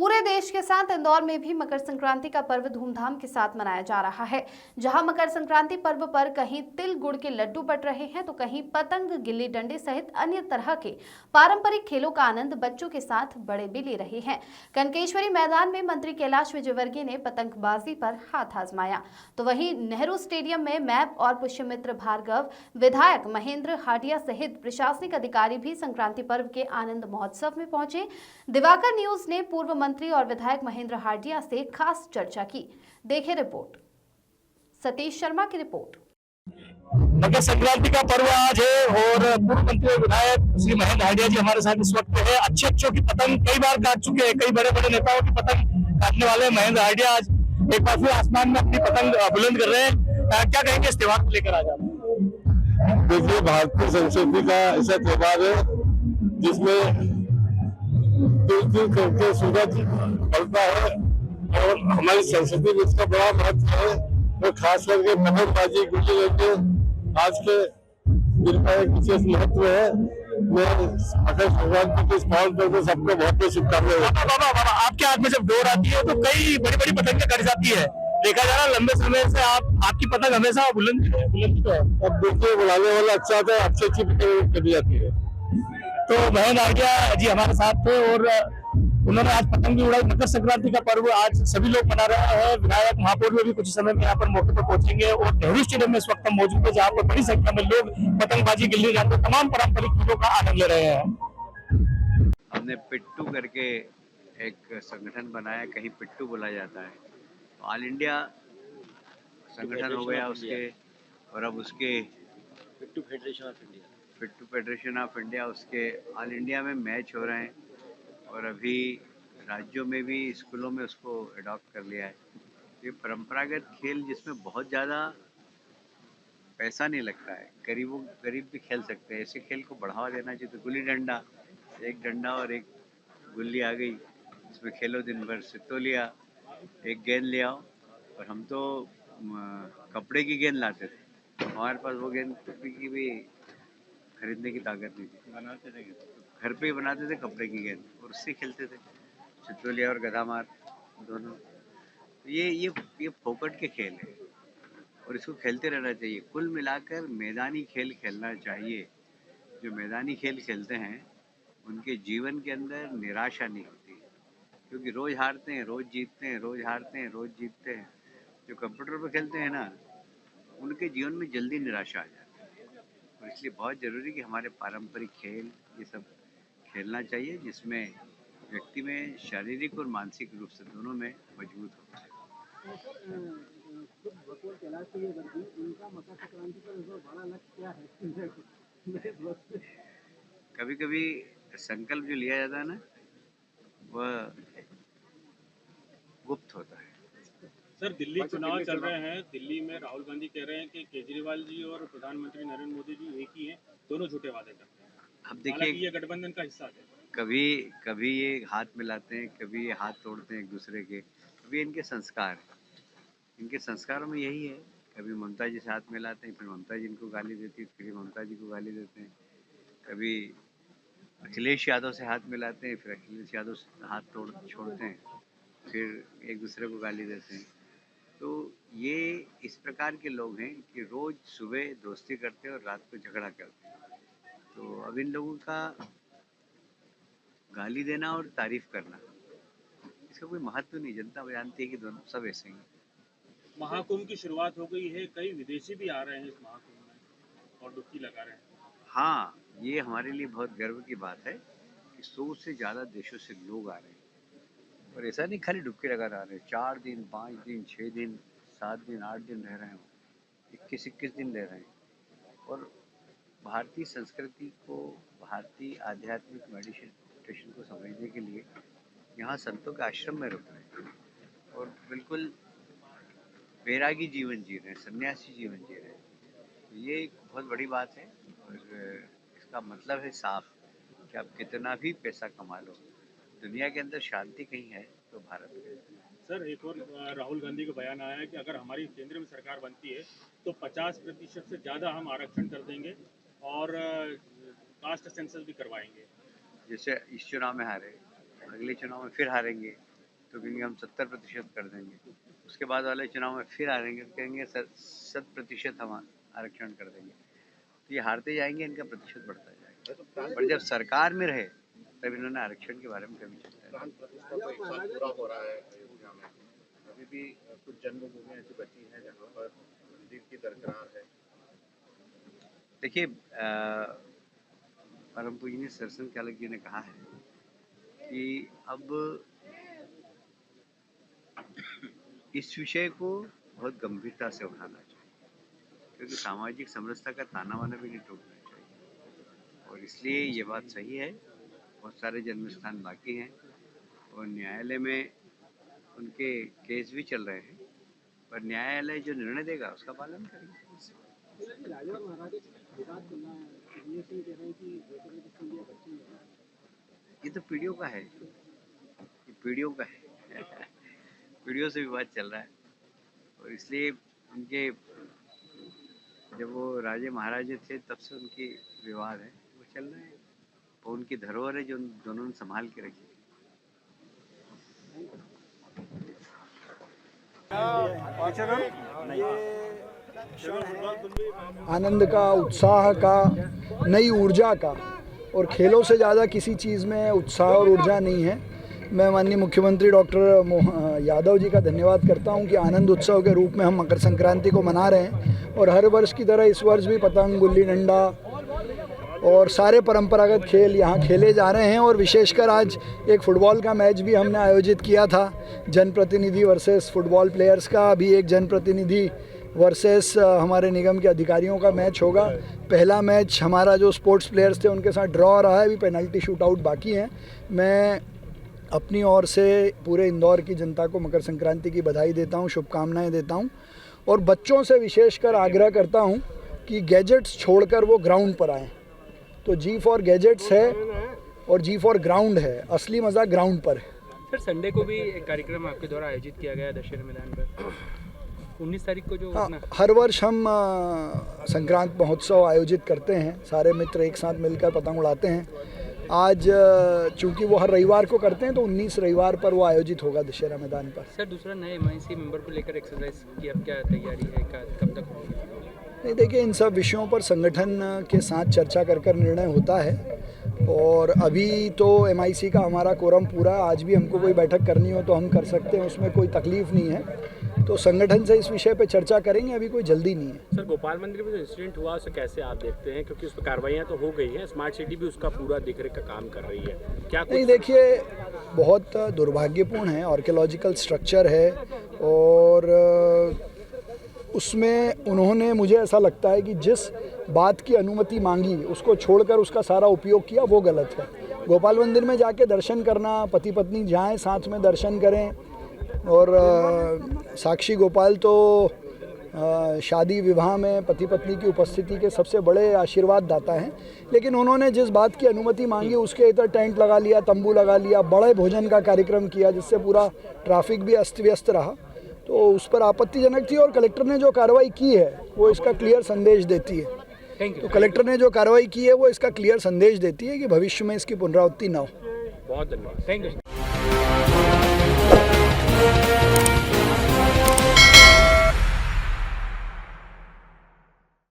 पूरे देश के साथ इंदौर में भी मकर संक्रांति का पर्व धूमधाम के साथ मनाया जा रहा है। जहां मकर संक्रांति पर्व पर कहीं तिल गुड़ के लड्डू बट रहे हैं तो कहीं पतंग, गिल्ली डंडे सहित अन्य तरह के पारंपरिक खेलों का आनंद बच्चों के साथ बड़े भी ले रहे हैं। कनकेश्वरी मैदान में मंत्री कैलाश विजयवर्गीय ने पतंगबाजी पर हाथ आजमाया, तो वहीं नेहरू स्टेडियम में मैप और पुष्यमित्र भार्गव, विधायक महेंद्र हाटिया सहित प्रशासनिक अधिकारी भी संक्रांति पर्व के आनंद महोत्सव में पहुंचे। दिवाकर न्यूज ने पूर्व मंत्री और विधायक महेंद्र हाटिया से खास चर्चा की। देखें रिपोर्ट। सतीश शर्मा की रिपोर्ट। मकर संक्रांति का पर्व आज है और पूर्व मंत्री और विधायक श्री महेंद्र हाटिया जी हमारे साथ इस वक्त है। अच्छी की पतंग कई बार काट चुके हैं, कई बड़े बड़े नेताओं की पतंग काटने वाले महेंद्र हाटिया आज एक बार फिर आसमान में अपनी पतंग बुलंद कर रहे हैं। क्या कहेंगे इस त्योहार को लेकर आज आप? देखिए, भारतीय संस्कृति का ऐसा त्योहार है जिसमें तिल करके सूरज ढलता है और हमारी संस्कृति में इसका बड़ा महत्व है। तो खास करके पतंगबाजी, गुल्ली डंडे आज के दिन का एक विशेष महत्व है। मैं मकर संक्रांति के इस पावन पर्व में सबको बहुत बहुत शुभकामनाएं। बाबा आपके हाथ में जब डोर आती है तो कई बड़ी बड़ी पतंगें कट जाती है। देखा जा रहा लंबे समय से आपकी पतंग हमेशा बुलंद तो है। अब देखिए, बुलाने वाला अच्छा था, अच्छी पतंग कटी जाती है। तो महेंद्र हाटिया जी हमारे साथ थे और उन्होंने आज पतंग भी उड़ाई। मकर संक्रांति का पर्व आज सभी लोग मना रहे हैं। विधायक महापौर भी कुछ समय में यहाँ पर मौके पर पहुंचेंगे और नेहरू स्टेडियम में इस वक्त हम मौजूद है, जहाँ पर बड़ी संख्या में लोग पतंगबाजी, गिल्ली डंडे, तमाम पारंपरिक खेलों का आनंद ले रहे हैं। हमने पिट्टू करके एक संगठन बनाया, कहीं पिट्टू बोला जाता है, ऑल इंडिया संगठन हो गया उसके, और अब उसके पिट्टू फेडरेशन ऑफ इंडिया उसके ऑल इंडिया में मैच हो रहे हैं और अभी राज्यों में भी स्कूलों में उसको अडॉप्ट कर लिया है। ये परंपरागत खेल जिसमें बहुत ज़्यादा पैसा नहीं लगता है, गरीब भी खेल सकते हैं। ऐसे खेल को बढ़ावा देना चाहिए। तो गुल्ली डंडा, एक डंडा और एक गुल्ली आ गई, इसमें खेलो दिन भर। सितोलिया, एक गेंद ले आओ, और हम तो कपड़े की गेंद लाते थे, हमारे पास वो गेंद की भी खरीदने की ताकत नहीं थी, बनाते थे घर पे ही बनाते थे कपड़े की गेंद और उससे खेलते थे, सितोलिया और गदा मार दोनों। ये फोकट के खेल है और इसको खेलते रहना चाहिए। कुल मिलाकर मैदानी खेल खेलना चाहिए। जो मैदानी खेल खेलते हैं उनके जीवन के अंदर निराशा नहीं होती, क्योंकि रोज हारते हैं, रोज जीतते हैं, रोज हारते हैं, रोज जीतते हैं। जो कंप्यूटर पर खेलते हैं ना, उनके जीवन में जल्दी निराशा आ जाती है। और इसलिए बहुत ज़रूरी कि हमारे पारंपरिक खेल ये सब खेलना चाहिए, जिसमें व्यक्ति में शारीरिक और मानसिक रूप से दोनों में मजबूत होता है। कभी कभी संकल्प जो लिया जाता है ना, वह गुप्त होता है। सर, दिल्ली चुनाव चल रहे हैं। दिल्ली में राहुल गांधी कह रहे हैं कि केजरीवाल जी और प्रधानमंत्री नरेंद्र मोदी जी एक ही हैं, दोनों झूठे वादे करते हैं। अब देखिए, ये गठबंधन का हिस्सा है। कभी ये हाथ मिलाते हैं, कभी ये हाथ तोड़ते हैं एक दूसरे के, कभी इनके संस्कार हैं। इनके संस्कारों में यही है, कभी ममता जी से हाथ मिलाते हैं, फिर ममता जी इनको गाली देती है, फिर ममता जी को गाली देते हैं। कभी अखिलेश यादव से हाथ मिलाते हैं, फिर अखिलेश यादव से हाथ छोड़ते हैं, फिर एक दूसरे को गाली देते हैं। तो ये इस प्रकार के लोग हैं कि रोज सुबह दोस्ती करते हैं और रात को झगड़ा करते हैं। तो अब इन लोगों का गाली देना और तारीफ करना, इसका कोई महत्व नहीं। जनता जानती है कि दोनों सब ऐसे ही। महाकुंभ की शुरुआत हो गई है, कई विदेशी भी आ रहे हैं इस महाकुंभ में और डुबकी लगा रहे हैं। हाँ, ये हमारे लिए बहुत गर्व की बात है कि 100 से ज़्यादा देशों से लोग आ रहे हैं। और ऐसा नहीं खाली डुबकी लगा रहे हैं, 4 दिन, 5 दिन, 6 दिन, 7 दिन, 8 दिन रह रहे हैं, 21 दिन रह रहे हैं। और भारतीय संस्कृति को, भारतीय आध्यात्मिक मेडिटेशन को समझने के लिए यहाँ संतों के आश्रम में रुक रहे हैं और बिल्कुल बैरागी जीवन जी रहे हैं, सन्यासी जीवन जी रहे हैं। तो ये एक बहुत बड़ी बात है और इसका मतलब है साफ कि आप कितना भी पैसा कमा लो, दुनिया के अंदर शांति कहीं है तो भारत में। सर, एक और राहुल गांधी का बयान आया है कि अगर हमारी केंद्र में सरकार बनती है तो 50% से ज़्यादा हम आरक्षण कर देंगे और कास्ट सेंसस भी करवाएंगे। जैसे इस चुनाव में हारे, अगले चुनाव में फिर हारेंगे, तो कहेंगे हम 70% कर देंगे। उसके बाद वाले चुनाव में फिर हारेंगे तो कहेंगे 100% हम आरक्षण कर देंगे। तो ये हारते जाएंगे, इनका प्रतिशत बढ़ता जाएगा। पर जब सरकार में रहे तब इन्होंने आरक्षण के बारे में कभी चिंता नहीं। प्राण प्रतिष्ठा को 1 साल पूरा हो रहा है अयोध्या में, अभी भी कुछ जन्मभूमि ऐसी बची हैं जहाँ पर मंदिर की दरकिनार है। देखिए, परम पूजनीय सरसन चालक जी ने कहा है कि अब इस विषय को बहुत गंभीरता से उठाना चाहिए, क्योंकि सामाजिक समरसता का ताना वाना भी नहीं टूटना चाहिए। और इसलिए ये बात सही है, बहुत सारे जन्म स्थान बाकी हैं और न्यायालय में उनके केस भी चल रहे हैं, पर न्यायालय जो निर्णय देगा उसका पालन करेंगे। ये तो पीढ़ियों का है, ये पीढ़ियों का है पीढ़ियों से विवाद चल रहा है और इसलिए उनके जब वो राजे महाराजे थे तब से उनके विवाद है, वो चल रहे हैं। और उनकी धरोहर है जो दोनों ने संभाल के रखी। आनंद का, उत्साह का, नई ऊर्जा का, और खेलों से ज़्यादा किसी चीज़ में उत्साह और ऊर्जा नहीं है। मैं माननीय मुख्यमंत्री डॉक्टर यादव जी का धन्यवाद करता हूं कि आनंद उत्सव के रूप में हम मकर संक्रांति को मना रहे हैं और हर वर्ष की तरह इस वर्ष भी पतंग, गुल्ली डंडा और सारे परंपरागत खेल यहाँ खेले जा रहे हैं। और विशेषकर आज एक फुटबॉल का मैच भी हमने आयोजित किया था, जनप्रतिनिधि वर्सेस फुटबॉल प्लेयर्स का। अभी एक जनप्रतिनिधि वर्सेस हमारे निगम के अधिकारियों का मैच होगा। पहला मैच हमारा जो स्पोर्ट्स प्लेयर्स थे उनके साथ ड्रॉ रहा है, अभी पेनल्टी शूट आउट बाकी हैं। मैं अपनी ओर से पूरे इंदौर की जनता को मकर संक्रांति की बधाई देता हूं, शुभकामनाएं देता हूं और बच्चों से विशेषकर आग्रह करता हूं कि गैजेट्स छोड़कर वो ग्राउंड पर आएँ। तो जी फॉर गैजेट्स है और जी फॉर ग्राउंड है, असली मज़ा ग्राउंड पर है। सर, संडे को भी एक कार्यक्रम आपके द्वारा आयोजित किया गया है दशहरा मैदान पर 19 तारीख को जो हर वर्ष हम संक्रांत महोत्सव आयोजित करते हैं, सारे मित्र एक साथ मिलकर पतंग उड़ाते हैं। आज चूंकि वो हर रविवार को करते हैं तो 19 रविवार पर वो आयोजित होगा दशहरा मैदान पर। सर, दूसरा नए MIC मेंबर को लेकर एक्सरसाइज की अब क्या तैयारी है, कब तक होगी? नहीं, देखिए, इन सब विषयों पर संगठन के साथ चर्चा कर निर्णय होता है और अभी तो MIC का हमारा कोरम पूरा, आज भी हमको कोई बैठक करनी हो तो हम कर सकते हैं, उसमें कोई तकलीफ नहीं है। तो संगठन से इस विषय पे चर्चा करेंगे, अभी कोई जल्दी नहीं है। सर, गोपाल मंदिर में जो इंसिडेंट हुआ उसे कैसे आप देखते हैं, क्योंकि उस पर कार्रवाइयाँ तो हो गई हैं, स्मार्ट सिटी भी उसका पूरा देखरेख का काम कर रही है, क्या कुछ? नहीं, देखिए, बहुत दुर्भाग्यपूर्ण है, आर्कियोलॉजिकल स्ट्रक्चर है और उसमें उन्होंने, मुझे ऐसा लगता है कि जिस बात की अनुमति मांगी उसको छोड़कर उसका सारा उपयोग किया, वो गलत है। गोपाल मंदिर में जाके दर्शन करना, पति पत्नी जाएं, साथ में दर्शन करें और साक्षी गोपाल तो शादी विवाह में पति पत्नी की उपस्थिति के सबसे बड़े आशीर्वाद दाता हैं, लेकिन उन्होंने जिस बात की अनुमति मांगी उसके इधर टेंट लगा लिया, तंबू लगा लिया, बड़े भोजन का कार्यक्रम किया जिससे पूरा ट्रैफिक भी अस्त व्यस्त रहा, तो उस पर आपत्तिजनक थी। और कलेक्टर ने जो कार्रवाई की है वो इसका क्लियर संदेश देती है। तो कलेक्टर ने जो कार्रवाई की है वो इसका क्लियर संदेश देती है कि भविष्य में इसकी पुनरावृत्ति न हो। बहुत धन्यवाद। Thank you.